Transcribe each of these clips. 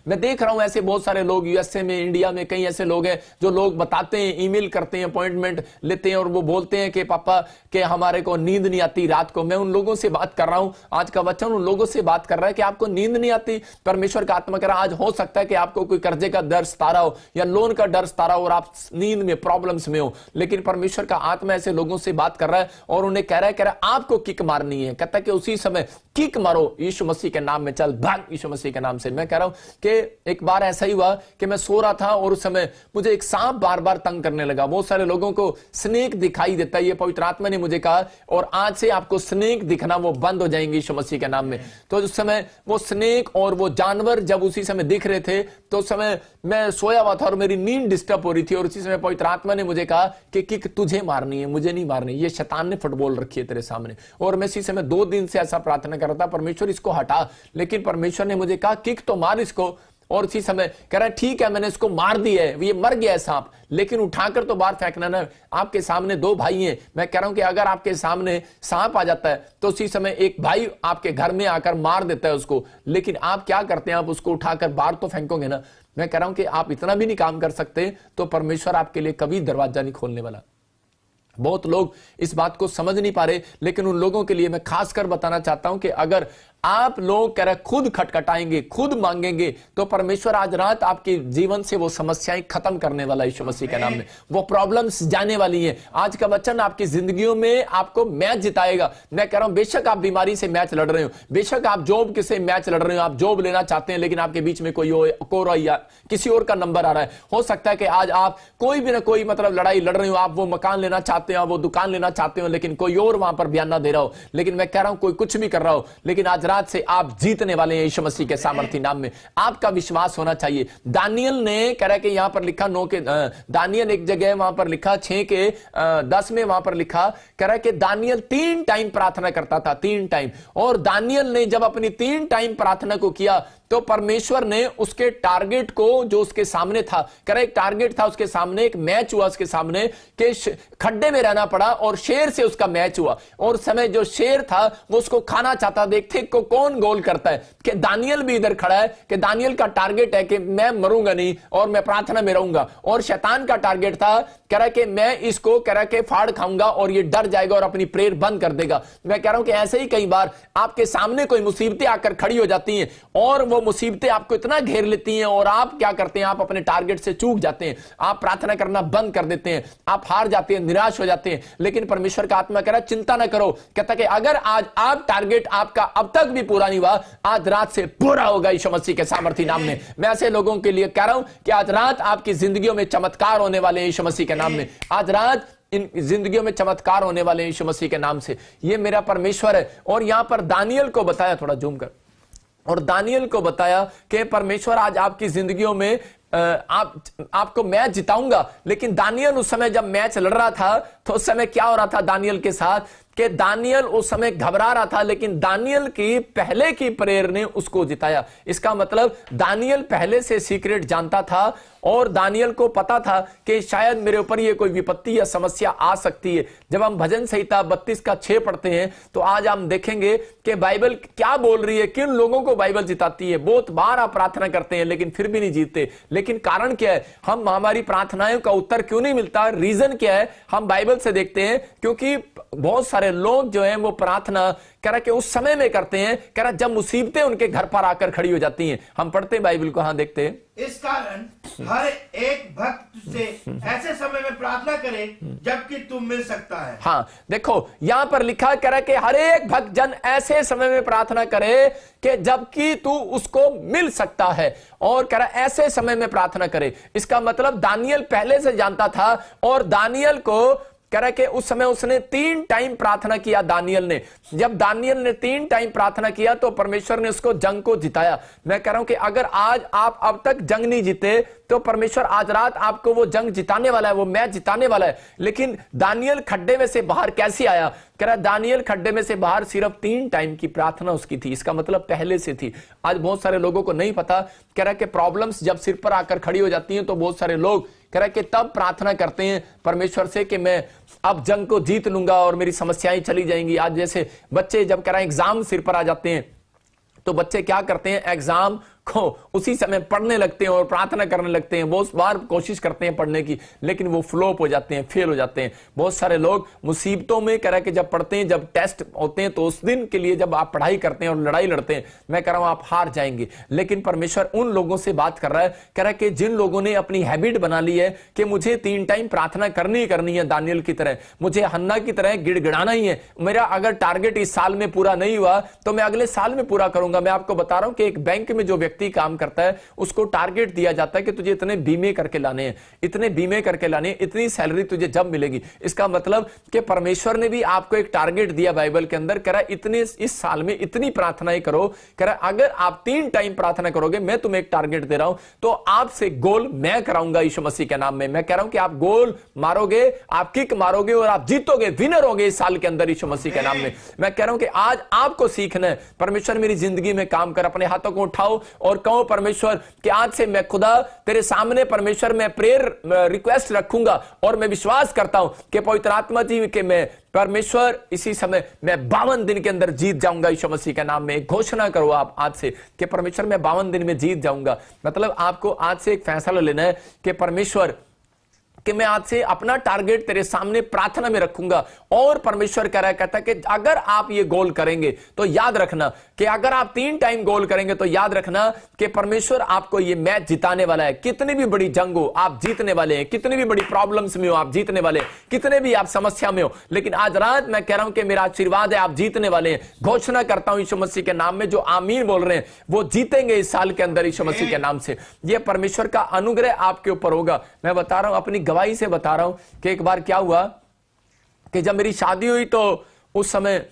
मैं देख रहा हूं ऐसे बहुत सारे लोग यूएसए में, इंडिया में कई ऐसे लोग हैं जो लोग बताते हैं, ईमेल करते हैं, अपॉइंटमेंट लेते हैं और वो बोलते हैं कि पापा के हमारे को नींद नहीं आती रात को। मैं उन लोगों से बात कर रहा हूं, आज का वचन उन लोगों से बात कर रहा है कि आपको नींद नहीं आती। परमेश्वर का आत्मा कह रहा है आज हो सकता है कि आपको कोई कर्जे का डर सता रहा हो या लोन का डर सता रहा हो और आप नींद में प्रॉब्लम्स में हो, लेकिन परमेश्वर का आत्मा ऐसे लोगों से बात कर रहा है और उन्हें कह रहा है आपको किक मारनी है। कहता है कि उसी समय किक मारो, यीशु मसीह के नाम में चल भाग, यीशु मसीह के नाम से। मैं कह रहा हूं कि एक बार ऐसा ही हुआ कि मैं सो रहा था और उस समय मुझे एक सांप बार बार तंग करने लगा। बहुत सारे लोगों को स्नेक दिखाई देता है, ये पवित्र आत्मा ने मुझे कहा, और आज से आपको स्नेक दिखना वो बंद हो जाएंगे यीशु मसीह के नाम में। तो उस समय वो स्नेक और वो जानवर जब उसी समय दिख रहे थे तो उस समय मैं सोया हुआ था और मेरी नींद डिस्टर्ब हो रही थी और उसी समय पवित्र आत्मा ने मुझे कहा कि किक तुझे मारनी है, मुझे नहीं मारनी, ये शैतान ने फुटबॉल रखी है तेरे सामने। और मैं इसी समय 2 दिन से ऐसा प्रार्थना कर रहा था, परमेश्वर इसको हटा, लेकिन परमेश्वर ने मुझे कहा किक तो मार इसको। और इसी समय कह रहा है ठीक है मैंने इसको मार दिया है, ये मर गया है सांप, लेकिन उठाकर तो बाहर फेंकना ना। आपके सामने 2 भाई हैं, मैं कह रहा हूं कि अगर आपके सामने सांप आ जाता है तो उसी समय एक भाई आपके घर में आकर मार देता है उसको, लेकिन आप क्या करते हैं, आप उसको उठाकर बाहर तो फेंकोगे ना। मैं कह रहा हूं कि आप इतना भी नहीं काम कर सकते तो परमेश्वर आपके लिए कभी दरवाजा नहीं खोलने वाला। बहुत लोग इस बात को समझ नहीं पा रहे, लेकिन उन लोगों के लिए मैं खासकर बताना चाहता हूं कि अगर आप लोग कह रहे खुद खटखटाएंगे, खुद मांगेंगे, तो परमेश्वर आज रात आपके जीवन से वो समस्याएं खत्म करने वाला यीशु मसीह के नाम में। वो प्रॉब्लम्स जाने वाली हैं। आज का वचन आपकी जिंदगियों में आपको मैच जिताएगा। मैं कह रहा हूं बेशक आप बीमारी से मैच लड़ रहे हो, बेशक आप जॉब के से मैच लड़ रहे हो, आप जॉब लेना चाहते हैं लेकिन आपके बीच में कोई या किसी और का नंबर आ रहा है। हो सकता है कि आज आप कोई भी ना कोई मतलब लड़ाई लड़ रहे हो, आप वो मकान लेना चाहते हो, वो दुकान लेना चाहते हो, लेकिन कोई और वहां पर बयाना दे रहा हो। लेकिन मैं कह रहा हूं कोई कुछ भी कर रहा हो, लेकिन आज से आप जीतने वाले हैं यीशु मसीह के सामर्थी नाम में। आपका विश्वास होना चाहिए। दानियल ने कह रहा है कि यहां पर लिखा 9 के दानियल एक जगह वहां पर लिखा 6 के 10 में वहां पर लिखा, कह रहा है कि दानियल 3 टाइम प्रार्थना करता था, 3 टाइम। और दानियल ने जब अपनी 3 टाइम प्रार्थना को किया तो परमेश्वर ने उसके टारगेट को जो उसके सामने था, कह रहा एक टारगेट था उसके सामने, एक मैच हुआ उसके सामने कि खड्डे में रहना पड़ा और शेर से उसका मैच हुआ। और समय जो शेर था वो उसको खाना चाहता, देखते को कौन गोल करता है। कि दानियल भी इधर खड़ा है कि दानियल का टारगेट है कि मैं मरूंगा नहीं और मैं प्रार्थना में रहूंगा, और शैतान का टारगेट था, कह रहा कि मैं इसको कह रहा कि फाड़ खाऊंगा और ये डर जाएगा और अपनी प्रेयर बंद कर देगा। मैं कह रहा हूं कि ऐसे ही कई बार आपके सामने कोई मुसीबतें आकर खड़ी हो जाती हैं और वो मुसीबतें आपको इतना घेर लेती हैं और आप क्या करते हैं, आप अपने टारगेट से चूक जाते हैं, आप प्रार्थना करना बंद कर देते हैं, आप हार जाते हैं, निराश हो जाते हैं। लेकिन परमेश्वर का आत्मा कह रहा चिंता ना करो, कहता कि अगर आज आप टारगेट आपका अब तक भी पूरा नहीं हुआ, आज रात से पूरा होगा यीशु मसीह के सामर्थी नाम में। मैं ऐसे लोगों के लिए कह रहा हूं कि आज रात आपकी जिंदगियों में चमत्कार होने वाले यीशु मसीह के नाम में। आज रात इन जिंदगियों में चमत्कार होने वाले हैं यीशु मसीह के नाम से। ये मेरा परमेश्वर है। और यहां पर दानियल को बताया, थोड़ा जूम कर, और दानियल को बताया कि परमेश्वर आज आपकी जिंदगियों में आपको मैच जिताऊंगा। लेकिन दानियल उस समय जब मैच लड़ रहा था तो उस समय क्या हो रहा था दानियल के साथ, कि दानियल उस समय घबरा रहा था, लेकिन दानियल की पहले की प्रेयर ने उसको जिताया। इसका मतलब दानियल पहले से सीक्रेट जानता था और दानियल को पता था कि शायद मेरे ऊपर ये कोई विपत्ति या समस्या आ सकती है। जब हम भजन संहिता 32 का 6 पढ़ते हैं तो आज हम देखेंगे कि बाइबल क्या बोल रही है, किन लोगों को बाइबल जिताती है। बहुत बार आप प्रार्थना करते हैं लेकिन फिर भी नहीं जीतते, लेकिन कारण क्या है, हम हमारी प्रार्थनाओं का उत्तर क्यों नहीं मिलता, रीजन क्या है, हम बाइबल से देखते हैं। क्योंकि बहुत सारे लोग जो हैं वो प्रार्थना कह रहा कि उस समय में करते हैं, कह रहा जब मुसीबतें उनके घर पर आकर खड़ी हो जाती हैं। हम पढ़ते हैं बाइबल को, हाँ देखते हैं, इस कारण हर एक भक्त से ऐसे समय में प्रार्थना करे जबकि तू मिल सकता है। हाँ देखो यहां पर लिखा, कह रहा कि हर एक भक्त जन ऐसे समय में प्रार्थना करे कि जबकि तू उसको मिल सकता है, और कह रहा ऐसे समय में प्रार्थना करे। इसका मतलब दानियल पहले से जानता था और दानियल को कह रहा कि उस समय उसने 3 टाइम प्रार्थना किया दानियल ने। जब दानियल ने 3 टाइम प्रार्थना किया तो परमेश्वर ने उसको जंग को जिताया। मैं कह रहा हूं कि अगर आज आप अब तक जंग नहीं जीते तो परमेश्वर आज रात आपको वो जंग जिताने वाला है, वो मैच जिताने वाला है। लेकिन दानियल खड्डे में से बाहर कैसे आया, कह रहा दानियल खड्डे में से बाहर सिर्फ 3 टाइम की प्रार्थना उसकी थी। इसका मतलब पहले से थी। आज बहुत सारे लोगों को नहीं पता, कह रहा कि प्रॉब्लम्स जब सिर पर आकर खड़ी हो जाती हैं तो बहुत सारे लोग कह रहा कि तब प्रार्थना करते हैं परमेश्वर से कि मैं अब जंग को जीत लूंगा और मेरी समस्याएं चली जाएंगी। आज जैसे बच्चे जब कह रहा एग्जाम सिर पर आ जाते हैं तो बच्चे क्या करते हैं, एग्जाम को उसी समय पढ़ने लगते हैं और प्रार्थना करने लगते हैं, बहुत बार कोशिश करते हैं पढ़ने की, लेकिन वो फ्लॉप हो जाते हैं, फेल हो जाते हैं। बहुत सारे लोग मुसीबतों में कह रहा कि जब पढ़ते हैं, जब टेस्ट होते हैं, तो उस दिन के लिए जब आप पढ़ाई करते हैं और लड़ाई लड़ते हैं, मैं कह रहा हूं आप हार जाएंगे। लेकिन परमेश्वर उन लोगों से बात कर रहा है, कह रहा है कि जिन लोगों ने अपनी हैबिट बना ली है कि मुझे 3 टाइम प्रार्थना करनी ही करनी है, दानियल की तरह, मुझे हन्ना की तरह गिड़गिड़ाना ही है, मेरा अगर टारगेट इस साल में पूरा नहीं हुआ तो मैं अगले साल में पूरा करूंगा। मैं आपको बता रहा हूं कि एक बैंक में जो व्यक्ति काम करता है उसको टारगेट दिया जाता है कि तुझे इतने बीमे करके लाने हैं, इतने बीमे करके लाने हैं, इतनी सैलरी तुझे जब मिलेगी। इसका मतलब कि परमेश्वर ने भी आपको एक टारगेट दिया बाइबल के अंदर, कह रहा इतने इस साल में इतनी प्रार्थनाएं करो, कह रहा अगर आप 3 टाइम प्रार्थना करोगे, मैं तुम्हें एक टारगेट दे रहा हूं, तो आपसे गोल मैं कराऊंगा यीशु मसीह के नाम में। मैं कह रहा हूं कि आप गोल मारोगे, आप किक मारोगे और आप जीतोगे, विनर होगे इस साल के अंदर यीशु मसीह के नाम में। मैं कह रहा हूं कि आज आपको सीखना है, परमेश्वर मेरी जिंदगी में काम कर। अपने हाथों को उठाओ और कहो परमेश्वर कि आज से मैं खुदा तेरे सामने परमेश्वर मैं प्रेयर रिक्वेस्ट रखूंगा और मैं विश्वास करता हूं कि पवित्र आत्मा जी के मैं परमेश्वर इसी समय मैं 52 दिन के अंदर जीत जाऊंगा यीशु मसीह के नाम में। एक घोषणा करो आप आज से कि परमेश्वर मैं 52 दिन में जीत जाऊंगा। मतलब आपको आज से एक फैसला लेना है कि परमेश्वर कि मैं आज से अपना टारगेट तेरे सामने प्रार्थना में रखूंगा। और परमेश्वर कह रहा है, कहता है कि अगर आप ये गोल करेंगे तो याद रखना कि अगर आप 3 टाइम गोल करेंगे तो याद रखना कि परमेश्वर आपको ये मैच जिताने वाला है। कितनी भी बड़ी जंग हो आप जीतने वाले हैं, कितनी भी बड़ी प्रॉब्लम्स में हो आप जीतने वाले हैं, कितने भी आप समस्या में हो, लेकिन आज रात मैं कह रहा हूं कि मेरा आशीर्वाद है, आप जीतने वाले हैं। घोषणा करता हूं यीशु मसीह के नाम में, जो आमीन बोल रहे हैं वो जीतेंगे इस साल के अंदर यीशु मसीह के नाम से। ये परमेश्वर का अनुग्रह आपके ऊपर होगा। मैं बता रहा हूं, अपनी गवाही से बता रहा हूं कि एक बार क्या हुआ कि जब मेरी शादी हुई तो उस समय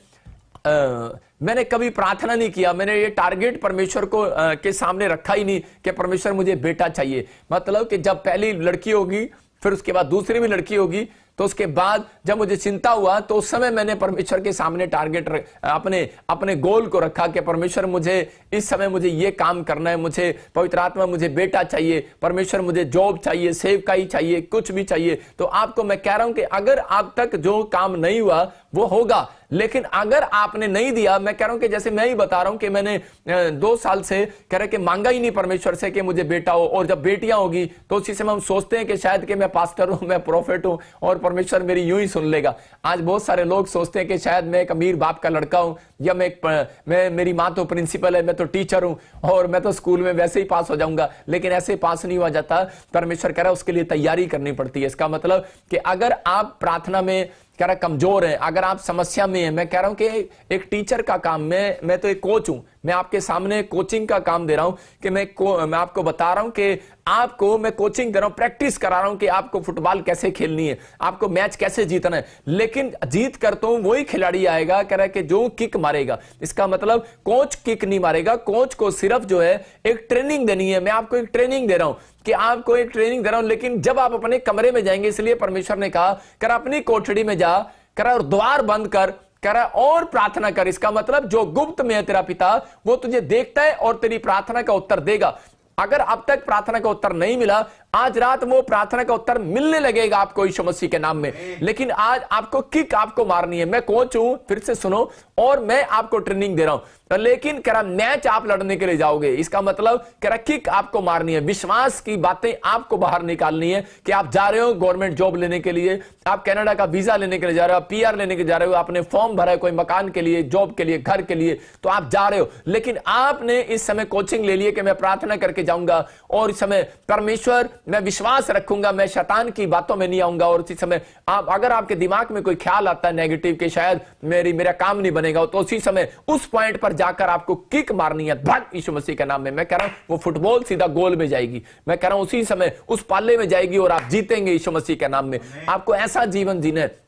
मैंने कभी प्रार्थना नहीं किया, मैंने ये टारगेट परमेश्वर को के सामने रखा ही नहीं कि परमेश्वर मुझे बेटा चाहिए। मतलब कि जब पहली लड़की होगी फिर उसके बाद दूसरी भी लड़की होगी, तो उसके बाद जब मुझे चिंता हुआ तो उस समय मैंने परमेश्वर के सामने टारगेट अपने गोल को रखा कि परमेश्वर मुझे इस समय मुझे ये काम करना है, मुझे पवित्र आत्मा मुझे बेटा चाहिए, परमेश्वर मुझे जॉब चाहिए, सेवकाई चाहिए, कुछ भी चाहिए। तो आपको मैं कह रहा हूं कि अगर आप तक जो काम नहीं हुआ वो होगा, लेकिन अगर आपने नहीं दिया, मैं कह रहा हूं कि जैसे मैं ही बता रहा हूं कि मैंने 2 साल से कह रहे कि मांगा ही नहीं परमेश्वर से कि मुझे बेटा हो, और जब बेटियां होगी तो उसी समय हम सोचते हैं कि शायद कि मैं पास्टर हूं, मैं प्रोफेट हूं और परमेश्वर मेरी यूं ही सुन लेगा। आज बहुत सारे लोग सोचते हैं कि शायद मैं एक अमीर बाप का लड़का हूं, या मैं मेरी मां तो प्रिंसिपल है, मैं तो टीचर हूं और मैं तो स्कूल में वैसे ही पास हो जाऊंगा, लेकिन ऐसे पास नहीं हुआ जाता। परमेश्वर कह रहा है उसके लिए तैयारी करनी पड़ती है। इसका मतलब कि अगर आप प्रार्थना में कह रहा कमजोर है, अगर आप समस्या में हैं, मैं कह रहा हूं कि एक टीचर का काम, मैं तो एक कोच हूं, मैं आपके सामने कोचिंग का काम दे रहा हूं कि मैं आपको बता रहा हूं कि आपको मैं कोचिंग दे रहा हूं, प्रैक्टिस करा रहा हूं कि आपको फुटबॉल कैसे खेलनी है, आपको मैच कैसे जीतना है। लेकिन जीत कर तो वही खिलाड़ी आएगा, कह रहा है कि जो किक मारेगा। इसका मतलब कोच किक नहीं मारेगा, कोच को सिर्फ जो है एक ट्रेनिंग देनी है। मैं आपको एक ट्रेनिंग दे रहा हूं कि आपको एक ट्रेनिंग दे रहा हूं, लेकिन जब आप अपने कमरे में जाएंगे, इसलिए परमेश्वर ने कहा कर अपनी कोठड़ी में जा, कर और द्वार बंद कर, कह रहा और प्रार्थना कर। इसका मतलब जो गुप्त में है तेरा पिता वो तुझे देखता है और तेरी प्रार्थना का उत्तर देगा। अगर अब तक प्रार्थना का उत्तर नहीं मिला, आज रात वो प्रार्थना का उत्तर मिलने लगेगा आपको यीशु मसीह के नाम में। लेकिन आज आपको किक आपको मारनी है। मैं कोच हूं, फिर से सुनो, और मैं आपको ट्रेनिंग दे रहा हूं, लेकिन कह रहा मैच आप लड़ने के लिए जाओगे। इसका मतलब कह रहा किक आपको मारनी है, विश्वास की बातें आपको बाहर निकालनी है कि आप जा रहे हो गवर्नमेंट जॉब लेने के लिए, आप कनाडा का वीजा लेने के लिए जा रहे हो, आप PR लेने के जा रहे हो, आपने फॉर्म भरा है कोई मकान के लिए, जॉब के लिए, घर के लिए, तो आप जा रहे हो। लेकिन आपने इस समय कोचिंग ले ली कि मैं प्रार्थना करके जाऊंगा और इस समय परमेश्वर मैं विश्वास रखूंगा, मैं शैतान की बातों में नहीं आऊंगा। और उसी समय आप अगर आपके दिमाग में कोई ख्याल आता है नेगेटिव कि शायद मेरा काम नहीं बनेगा, तो उसी समय उस पॉइंट पर जाकर आपको किक मारनी है, भग यीशु मसीह के नाम में। मैं कह रहा हूं वो फुटबॉल सीधा गोल में जाएगी। मैं कह रहा हूं उसी समय उस पाले में जाएगी और आप जीतेंगे यीशु मसीह के नाम में। आपको ऐसा जीवन जीना है।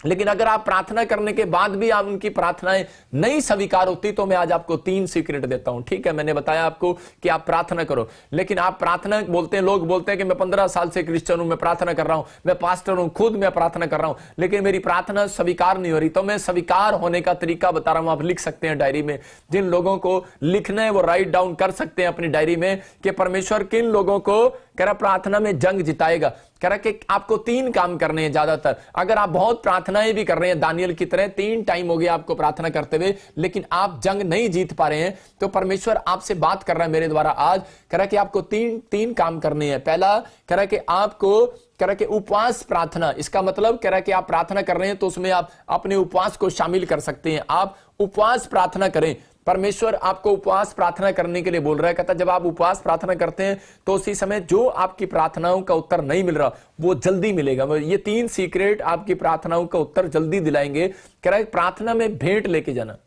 लेकिन अगर आप प्रार्थना करने के बाद भी आप उनकी प्रार्थनाएं नहीं स्वीकार होती, तो मैं आज आपको 3 सीक्रेट देता हूं। ठीक है, मैंने बताया आपको कि आप प्रार्थना करो, लेकिन आप प्रार्थना बोलते हैं, लोग बोलते हैं कि मैं 15 साल से क्रिश्चियन हूं, मैं प्रार्थना कर रहा हूं, मैं पास्टर हूं, खुद मैं प्रार्थना कर रहा हूं, लेकिन मेरी प्रार्थना स्वीकार नहीं हो रही। तो मैं स्वीकार होने का तरीका बता रहा हूं, आप लिख सकते हैं डायरी में। जिन लोगों को लिखना है वो राइट डाउन कर सकते हैं अपनी डायरी में कि परमेश्वर किन लोगों को कह रहा प्रार्थना में जंग जिताएगा। कह रहा कि आपको 3 काम करने हैं ज्यादातर। अगर आप बहुत प्रार्थनाएं भी कर रहे हैं दानियल की तरह, 3 टाइम हो गया आपको प्रार्थना करते हुए, लेकिन आप जंग नहीं जीत पा रहे हैं, तो परमेश्वर आपसे बात कर रहा है मेरे द्वारा आज। कह रहा कि आपको 3 काम करने हैं। पहला कह रहा कि आपको कह रहा कि उपवास प्रार्थना, इसका मतलब कह रहा कि आप प्रार्थना कर रहे हैं तो उसमें आप अपने उपवास को शामिल कर सकते हैं। आप उपवास प्रार्थना करें। परमेश्वर आपको उपवास प्रार्थना करने के लिए बोल रहा है। कहता जब आप उपवास प्रार्थना करते हैं तो उसी समय जो आपकी प्रार्थनाओं का उत्तर नहीं मिल रहा वो जल्दी मिलेगा। ये 3 सीक्रेट आपकी प्रार्थनाओं का उत्तर जल्दी दिलाएंगे। कह रहा है प्रार्थना में भेंट लेके जाना।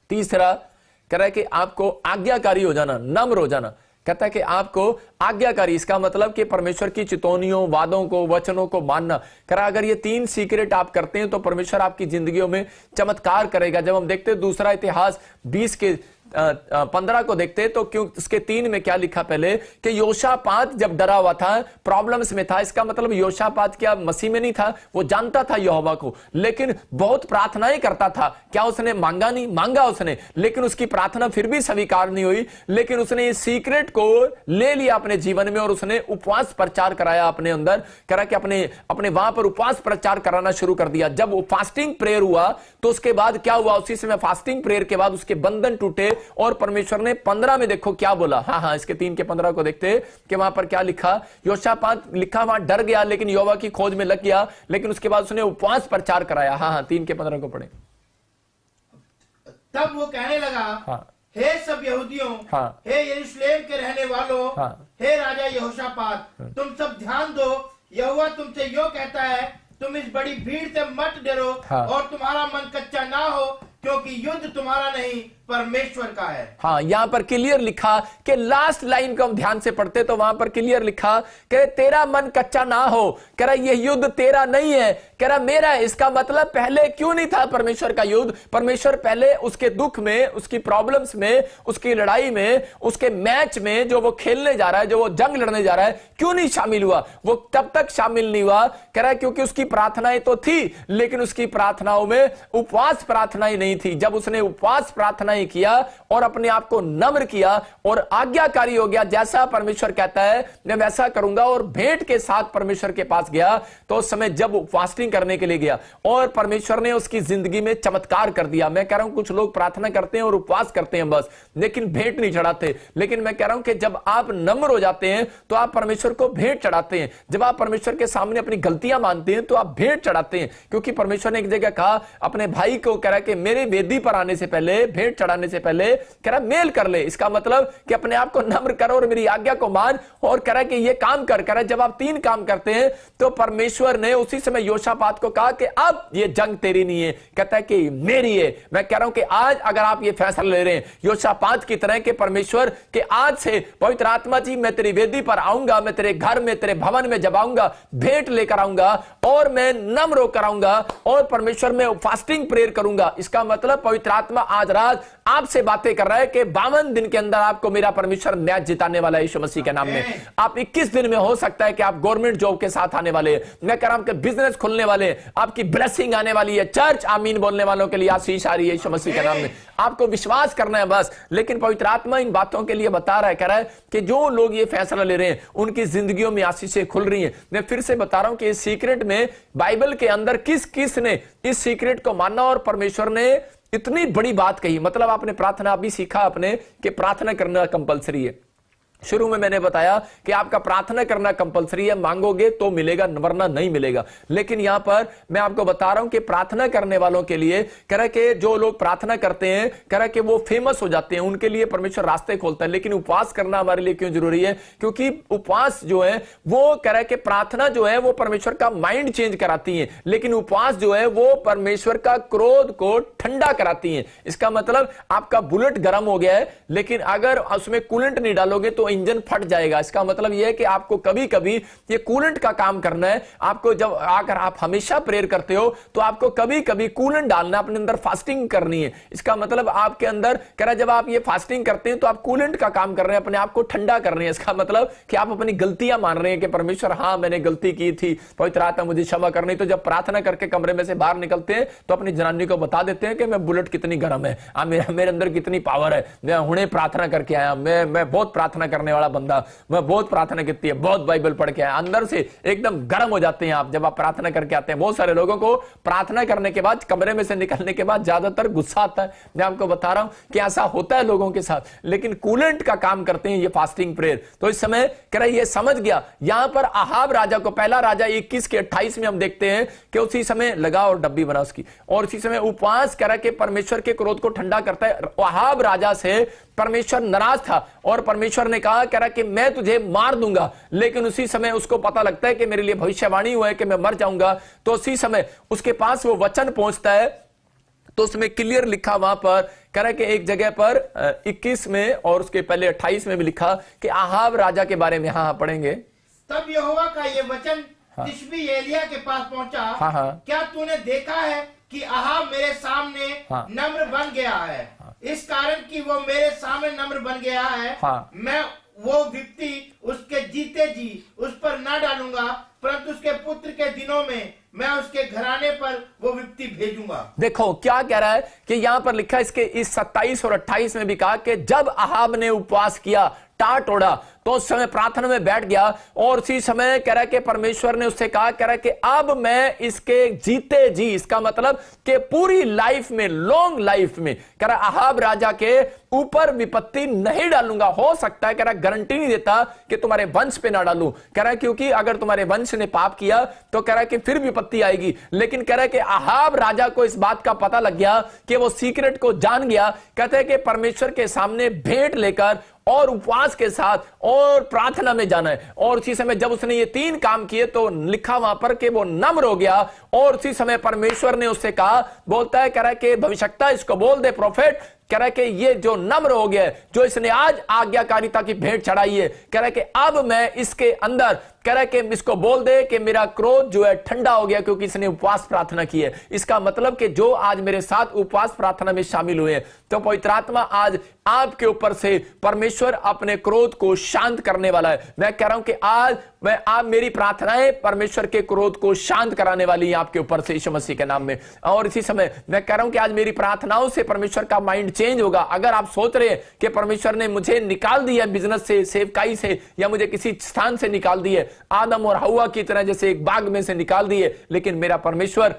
तीसरा कह रहा है कि आपको आज्ञाकारी हो जाना, नम्र हो जाना। कहता है कि आपको आज्ञाकारी, इसका मतलब कि परमेश्वर की चितौनियों, वादों को, वचनों को मानना। कह रहा अगर ये 3 सीक्रेट आप करते हैं तो परमेश्वर आपकी जिंदगियों में चमत्कार करेगा। जब हम देखते हैं दूसरा इतिहास 20 के 15 को देखते तो क्यों उसके 3 में क्या लिखा पहले कि योशापात जब डरा हुआ था, प्रॉब्लम्स में था। इसका मतलब योशापात क्या मसीह में नहीं था, वो जानता था यहोवा को, लेकिन बहुत प्रार्थनाएं करता था। क्या उसने मांगा नहीं? मांगा उसने, लेकिन उसकी प्रार्थना फिर भी स्वीकार नहीं हुई। लेकिन उसने इस सीक्रेट को ले लिया अपने जीवन में और उसने उपवास प्रचार कराया अपने अंदर। करा कि अपने वहां पर उपवास प्रचार कराना शुरू कर दिया। जब वो फास्टिंग प्रेयर हुआ तो उसके बाद क्या हुआ, उसी समय फास्टिंग प्रेयर के बाद उसके बंधन टूटे और परमेश्वर ने 15 में देखो क्या बोला। हाँ, इसके 3 के 15 को देखते कि वहां पर क्या लिखा। योशापात लिखा वहां डर गया लेकिन यहोवा की खोज में लग गया, लेकिन उसके बाद उसने उपवास प्रचार कराया। हाँ, 3 के 15 को पढ़े। तब वो कहने लगा, हाँ, हे सब यहूदियों, हाँ, हे यरूशलेम के रहने वालों, हाँ, हे राजा यहोशापात, तुम सब ध्यान दो। यहोवा तुमसे यो कहता है, तुम इस बड़ी भीड़ से मत डरो, हाँ, और तुम्हारा मन कच्चा ना हो, क्योंकि युद्ध तुम्हारा नहीं परमेश्वर का है। हाँ, यहां पर क्लियर लिखा कि लास्ट लाइन को हम ध्यान से पढ़ते तो वहां पर क्लियर लिखा कि तेरा मन कच्चा ना हो। कह रहा ये युद्ध तेरा नहीं है, कह रहा मेरा है। इसका मतलब पहले क्यों नहीं था परमेश्वर का युद्ध? परमेश्वर पहले उसके दुख में, उसकी प्रॉब्लम्स में, उसकी लड़ाई में, उसके मैच में जो वो खेलने जा रहा है, जो वो जंग लड़ने जा रहा है, क्यों नहीं शामिल हुआ? वो तब तक शामिल नहीं हुआ, कह रहा है क्योंकि उसकी प्रार्थनाएं तो थी, लेकिन उसकी प्रार्थनाओं में उपवास प्रार्थनाएं नहीं थी। जब उसने उपवास प्रार्थनाएं किया और अपने आप को नम्र किया और आज्ञाकारी हो गया, जैसा परमेश्वर कहता है मैं वैसा करूंगा, और भेंट के साथ परमेश्वर के पास गया, तो उस समय जब फास्टिंग करने के लिए गया और परमेश्वर ने उसकी जिंदगी में चमत्कार कर दिया। मैं कह रहा हूं कुछ लोग प्रार्थना करते हैं और उपवास करते हैं बस, लेकिन भेंट नहीं चढ़ाते। लेकिन मैं कह रहा हूं कि जब आप नम्र हो जाते हैं तो आप परमेश्वर को भेंट चढ़ाते हैं। जब आप परमेश्वर के सामने अपनी गलतियां मानते हैं तो आप भेंट चढ़ाते हैं, क्योंकि परमेश्वर ने एक जगह कहा अपने भाई को, कह रहा कि मेरे वेदी पर आने से पहले, भेंट चढ़ाने से पहले कह रहा मेल कर ले। इसका मतलब कि अपने आप को नम्र करो और मेरी आज्ञा को मान, और कह रहा कि ये काम कर। कह रहा जब आप 3 काम करते हैं तो परमेश्वर ने उसी समय योशापात को कहा कि अब ये जंग तेरी नहीं है, कहता है कि मेरी है। मैं कह रहा हूं कि आज अगर आप ये फैसला ले रहे हैं योशापात की तरह के परमेश्वर के आज से पवित्र आत्मा जी मैं तेरी वेदी पर आऊंगा, मैं तेरे घर में, तेरे भवन में जब आऊंगा भेंट लेकर आऊंगा और मैं नम्र होकर आऊंगा और परमेश्वर में फास्टिंग प्रेयर करूंगा। इसका मतलब पवित्र आत्मा आज रात आपसे बातें कर रहा है कि 52 दिन के अंदर आपको मेरा परमेश्वर मैच जिताने वाला है यीशु मसीह के नाम में। आप 21 दिन में हो सकता है कि आप गवर्नमेंट जॉब के साथ आने वाले हैं। मैं कह रहा हूं कि बिजनेस खुलने वाले, आपकी ब्लेसिंग आने वाली है। चर्च आमीन बोलने वालों के लिए आशीष आ रही है यीशु मसीह के नाम में। आपको विश्वास करना है बस। लेकिन पवित्र आत्मा इन बातों के लिए बता रहा है, कह रहा है कि जो लोग ये फैसला ले रहे हैं उनकी जिंदगियों में आशीषें खुल रही हैं। मैं फिर से बता रहा हूं कि इस सीक्रेट में बाइबल के अंदर किस किस ने इस सीक्रेट को माना और परमेश्वर ने इतनी बड़ी बात कही। मतलब आपने प्रार्थना अभी सीखा आपने कि प्रार्थना करना कंपलसरी है। शुरू में मैंने बताया कि आपका प्रार्थना करना कंपलसरी है, मांगोगे तो मिलेगा वरना नहीं मिलेगा। लेकिन यहां पर मैं आपको बता रहा हूं कि प्रार्थना करने वालों के लिए कह रहा है कि जो लोग प्रार्थना करते हैं कह रहा है कि वो फेमस हो जाते हैं, उनके लिए परमेश्वर रास्ते खोलता है। लेकिन उपवास करना हमारे लिए क्यों जरूरी है? क्योंकि उपवास जो है वो कह रहा है कि प्रार्थना जो है वो परमेश्वर का माइंड चेंज कराती है, लेकिन उपवास जो है वो परमेश्वर का क्रोध को ठंडा कराती है। इसका मतलब आपका बुलेट गर्म हो गया है, लेकिन अगर उसमें कूलेंट नहीं डालोगे तो इंजन फट जाएगा। इसका मतलब यह है कि आपको कभी कभी ये कूलेंट का काम करना है। आपको जब अगर आप हमेशा प्रेयर करते हो तो आपको कभी कभी कूलेंट डालना, अपने अंदर फास्टिंग करनी है। इसका मतलब आपके अंदर कह रहा जब आप ये फास्टिंग करते हैं तो आप कूलेंट का काम कर रहे हैं, अपने आप को ठंडा कर रहे हैं। इसका मतलब कि आप अपनी गलतियां मान रहे हैं कि परमेश्वर हाँ मैंने गलती की थी, पवित्र आत्मा मुझे क्षमा करनी। तो जब प्रार्थना करके कमरे में से बाहर निकलते हैं तो अपनी जनानी को बता देते हैं कि मैं बुलेट कितनी गर्म है, मेरे अंदर कितनी पावर है, मैं हुणे प्रार्थना करके आया, मैं बहुत प्रार्थना करने वाला बंदा, मैं बहुत प्रार्थना करती है, बहुत बाइबल पढ़ के आया, अंदर से एकदम गर्म हो जाते हैं आप जब आप प्रार्थना करके आते हैं। बहुत सारे लोगों को प्रार्थना करने के बाद, कमरे में से निकलने के बाद ज्यादातर गुस्सा आता है। मैं आपको बता रहा हूं कि ऐसा होता है लोगों के साथ, लेकिन कूलेंट का काम करते हैं ये फास्टिंग प्रेयर। तो इस समय कह रहा ये समझ गया। यहां पर आहाब राजा को, पहला राजा 21 के 28 में हम देखते हैं कि उसी समय लगा और डब्बी बना उसकी, और उसी समय उपवास करा के परमेश्वर के क्रोध को ठंडा करता है। आहाब राजा से परमेश्वर नाराज था और परमेश्वर ने कहा, कह रहा कि मैं तुझे मार दूंगा, लेकिन उसी समय उसको पता लगता है कि मेरे लिए भविष्यवाणी हुआ है कि मैं मर जाऊंगा। तो उसी समय उसके पास वो वचन पहुंचता है, तो उसमें क्लियर लिखा वहां पर, कह रहा कि एक जगह पर 21 में और उसके पहले 28 में भी लिखा कि आहाब राजा के बारे में। हाँ पढ़ेंगे। तब यहोवा का ये वचन तिशबी एलिया के पास पहुंचा, क्या तूने देखा है कि आहाब मेरे सामने नम्र बन गया है? इस कारण कि वो मेरे सामने नम्र बन गया है, मैं वो विपत्ति उसके जीते जी उस पर न डालूंगा, परंतु उसके पुत्र के दिनों में मैं उसके घराने पर वो विपत्ति भेजूंगा। देखो क्या कह रहा है कि यहां पर लिखा, इसके इस 27 और 28 में भी कहा कि जब आहाब ने उपवास किया, टाट ओढ़ा, तो उस समय प्रार्थना में बैठ गया, और उसी समय कह रहा है कि परमेश्वर ने उससे कहा, कह रहा है कि अब मैं इसके जीते जी, इसका मतलब कि पूरी लाइफ में, लॉन्ग लाइफ में, कह रहा आहाब राजा के ऊपर विपत्ति नहीं डालूंगा। हो सकता है, कह रहा गारंटी नहीं देता कि तुम्हारे वंश पे ना डालूं, कह रहा क्योंकि अगर तुम्हारे वंश ने पाप किया तो कह रहा कि फिर विपत्ति आएगी, लेकिन कह रहा कि आहाब राजा को इस बात का पता लग गया कि वो सीक्रेट को जान गया। कहते हैं कि परमेश्वर के सामने भेंट लेकर और उपवास के साथ और प्रार्थना में जाना है, और उसी समय जब उसने ये 3 काम किए तो लिखा वहां पर कि वो नम्र हो गया, और उसी समय परमेश्वर ने उससे कहा, बोलता है, कह रहा है कि भविष्यवक्ता इसको बोल दे, प्रोफेट, कह रहा है कि ये जो नम्र हो गया है, जो इसने आज आज्ञाकारिता की भेंट चढ़ाई है, कह रहा है कि अब मैं इसके अंदर, कह रहा है कि इसको बोल दे कि मेरा क्रोध जो है ठंडा हो गया, क्योंकि इसने उपवास प्रार्थना की है। इसका मतलब कि जो आज मेरे साथ उपवास प्रार्थना में शामिल हुए हैं, तो पवित्र आत्मा आज आपके ऊपर से परमेश्वर अपने क्रोध को शांत करने वाला है। मैं कह रहा हूं कि आज आप मेरी प्रार्थनाएं परमेश्वर के क्रोध को शांत कराने वाली है आपके ऊपर से, यीशु मसीह के नाम में। और इसी समय मैं कह रहा हूं कि आज मेरी प्रार्थनाओं से परमेश्वर का माइंड चेंज होगा। अगर आप सोच रहे हैं कि परमेश्वर ने मुझे निकाल दिया बिजनेस से, सेवकाई से, या मुझे किसी स्थान से निकाल दिए, आदम और हवा की तरह जैसे एक बाग में से निकाल दिए, लेकिन मेरा परमेश्वर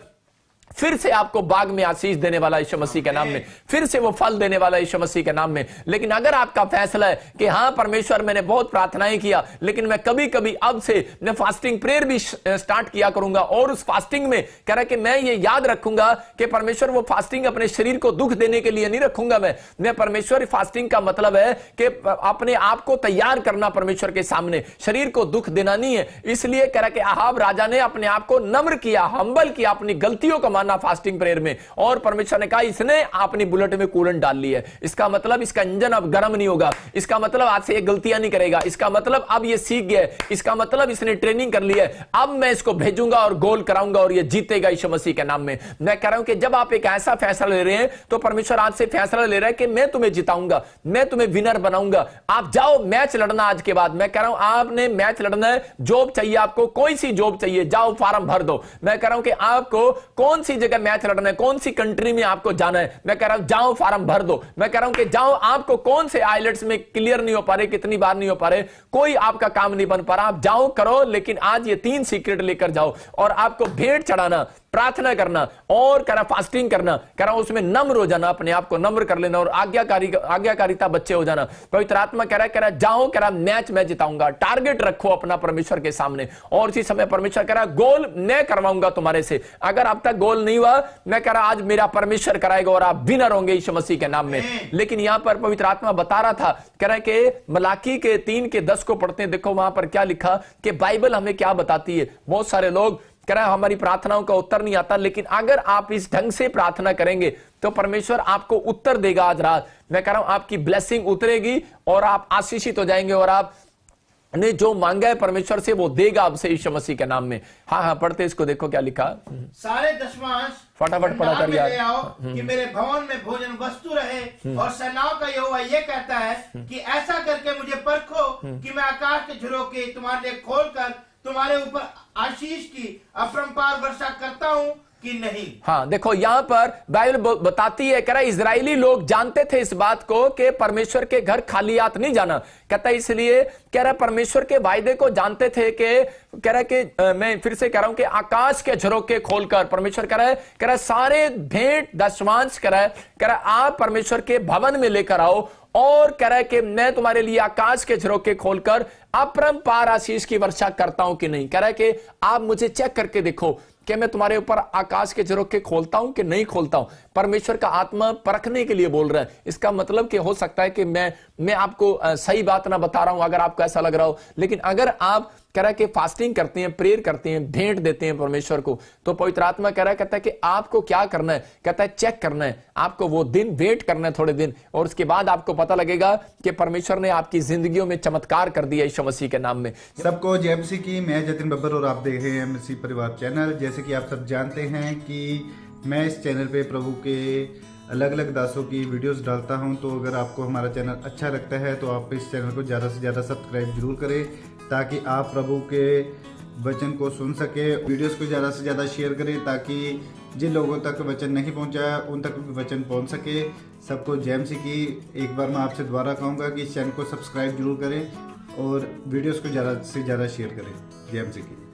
फिर से आपको बाग में आशीष देने वाला यीशु मसीह के नाम में, फिर से वो फल देने वाला यीशु मसीह के नाम में। लेकिन अगर आपका फैसला है कि हाँ परमेश्वर मैंने बहुत प्रार्थनाएं किया, लेकिन मैं कभी कभी अब से मैं फास्टिंग प्रेयर भी स्टार्ट किया करूंगा, और उस फास्टिंग में कह रहा कि मैं ये याद रखूंगा कि परमेश्वर वो फास्टिंग अपने शरीर को दुख देने के लिए नहीं रखूंगा। मैं परमेश्वर फास्टिंग का मतलब है कि अपने आप को तैयार करना परमेश्वर के सामने, शरीर को दुख देना नहीं है। इसलिए कह रहा कि आहाब राजा ने अपने आप को नम्र किया, हम्बल किया, अपनी गलतियों को माना फास्टिंग प्रेयर में, और परमेश्वर ने कहा इसने अपनी बुलेट में कूलेंट डाल ली है, इसका मतलब इसका इंजन अब गर्म नहीं होगा, इसका मतलब आज से ये गलतियां नहीं करेगा, इसका मतलब अब ये सीख गया, इसका मतलब इसने ट्रेनिंग कर ली है, अब मैं इसको भेजूंगा और गोल कराऊंगा और ये जीतेगा यीशु मसीह के नाम में। मैं कह रहा हूं कि जब आप एक ऐसा फैसला ले रहे हैं, तो परमेश्वर आज से फैसला ले रहा है कि मैं तुम्हें जिताऊंगा, मैं तुम्हें विनर बनाऊंगा। आप जाओ मैच लड़ना आज के बाद। मैं कह रहा हूं आपने मैच लड़ना है, जॉब चाहिए आपको, कोई सी जॉब चाहिए, जाओ फॉर्म भर दो। मैं कह रहा हूं कि आपको कौन सी जगह मैच लड़ना है, कौन सी कंट्री में आपको जाना है, मैं कह रहा हूं जाओ फॉर्म भर दो। मैं कह रहा हूं कि जाओ, आपको कौन से आइलेट्स में क्लियर नहीं हो पा रहे, कितनी बार नहीं हो पा रहे, कोई आपका काम नहीं बन पा रहा, आप जाओ करो, लेकिन आज ये 3 सीक्रेट लेकर जाओ, और आपको भेंट चढ़ाना, प्रार्थना करना और करा फास्टिंग करना, करा उसमें नम्र हो जाना, अपने आप को नम्र कर लेना और आज्ञाकारिता बच्चे हो जाना। पवित्र आत्मा कह रहा है जाओ, कह रहा मैच मैं जिताऊंगा, टारगेट रखो अपना परमेश्वर के सामने और इसी समय परमेश्वर कह रहा गोल मैं करवाऊंगा तुम्हारे से। अगर अब तक गोल नहीं हुआ, मैं कह रहा आज मेरा परमेश्वर कराएगा और आप विनर होंगे यीशु मसीह के नाम में। लेकिन यहां पर पवित्र आत्मा बता रहा था, कह रहा है कि मलाकी के 3:10 को पढ़ते हैं, देखो वहां पर क्या लिखा कि बाइबल हमें क्या बताती है। बहुत सारे लोग कह रहे हैं हमारी प्रार्थनाओं का उत्तर नहीं आता, लेकिन अगर आप इस ढंग से प्रार्थना करेंगे तो परमेश्वर आपको उत्तर देगा। आज रात मैं कह रहा हूं आपकी ब्लेसिंग उतरेगी और आप आशीषित हो जाएंगे और आप ने जो मांगा है परमेश्वर से वो देगा आपसे यीशु मसीह के नाम में। हाँ पढ़ते इसको, देखो क्या लिखा। सारे दशमांश फटाफट पढ़ा कर यार, आओ कि मेरे भवन में भोजन वस्तु रहे। और सेनाओं का यहोवा ये कहता है कि ऐसा करके मुझे परखो कि मैं आकाश के झरोखे तुम्हारे लिए खोलकर तुम्हारे ऊपर आशीष की अपरंपार वर्षा करता हूँ। कि नहीं। हाँ, देखो यहां पर बाइबल बताती है, कह रहा है इजरायली लोग जानते थे इस बात को कि परमेश्वर के घर खाली हाथ नहीं जाना। कहता है इसलिए कह रहा है परमेश्वर के वायदे को जानते थे कि कह रहा है कि मैं फिर से कह रहा हूं कि आकाश के झरोखे खोलकर परमेश्वर कह रहा है सारे भेंट दशमांश कह रहा है आप परमेश्वर के भवन में लेकर आओ, और कह रहा है कि मैं तुम्हारे लिए आकाश के झरोखे खोलकर अपरंपार आशीष की वर्षा करता हूं कि नहीं। कह रहा है कि आप मुझे चेक करके देखो कि मैं तुम्हारे ऊपर आकाश के झरोखे खोलता हूं कि नहीं खोलता हूं। परमेश्वर का आत्मा परखने के लिए बोल रहा है। इसका मतलब कि हो सकता है कि मैं आपको सही बात ना बता रहा हूं अगर आपको ऐसा लग रहा हो, लेकिन अगर आप कह रहा है कि फास्टिंग करते हैं, प्रेयर करते हैं, भेंट देते हैं परमेश्वर को, तो पवित्र आत्मा कह रहा है, कहता है कि आपको क्या करना है, कहता है चेक करना है, आपको वो दिन वेट करना है थोड़े दिन, और उसके बाद आपको पता लगेगा कि परमेश्वर ने आपकी जिंदगियों में चमत्कार कर दिया यीशु मसीह के नाम में। सबको जय मसीह की। मैं जतिन बब्बर और आप देख रहे हैं मसीह परिवार चैनल। जैसे कि आप सब जानते हैं कि मैं इस चैनल पे प्रभु के अलग अलग दासों की वीडियोस डालता हूं, तो अगर आपको हमारा चैनल अच्छा लगता है तो आप इस चैनल को ज़्यादा से ज़्यादा सब्सक्राइब जरूर करें, ताकि आप प्रभु के वचन को सुन सके। वीडियोस को ज़्यादा से ज़्यादा शेयर करें ताकि जिन लोगों तक वचन नहीं पहुंचा उन तक भी वचन पहुंच सके। सबको जय मसीह की। एक बार मैं आपसे दोबारा कहूँगा कि इस चैनल को सब्सक्राइब जरूर करें और वीडियोस को ज़्यादा से ज़्यादा शेयर करें। जय मसीह की।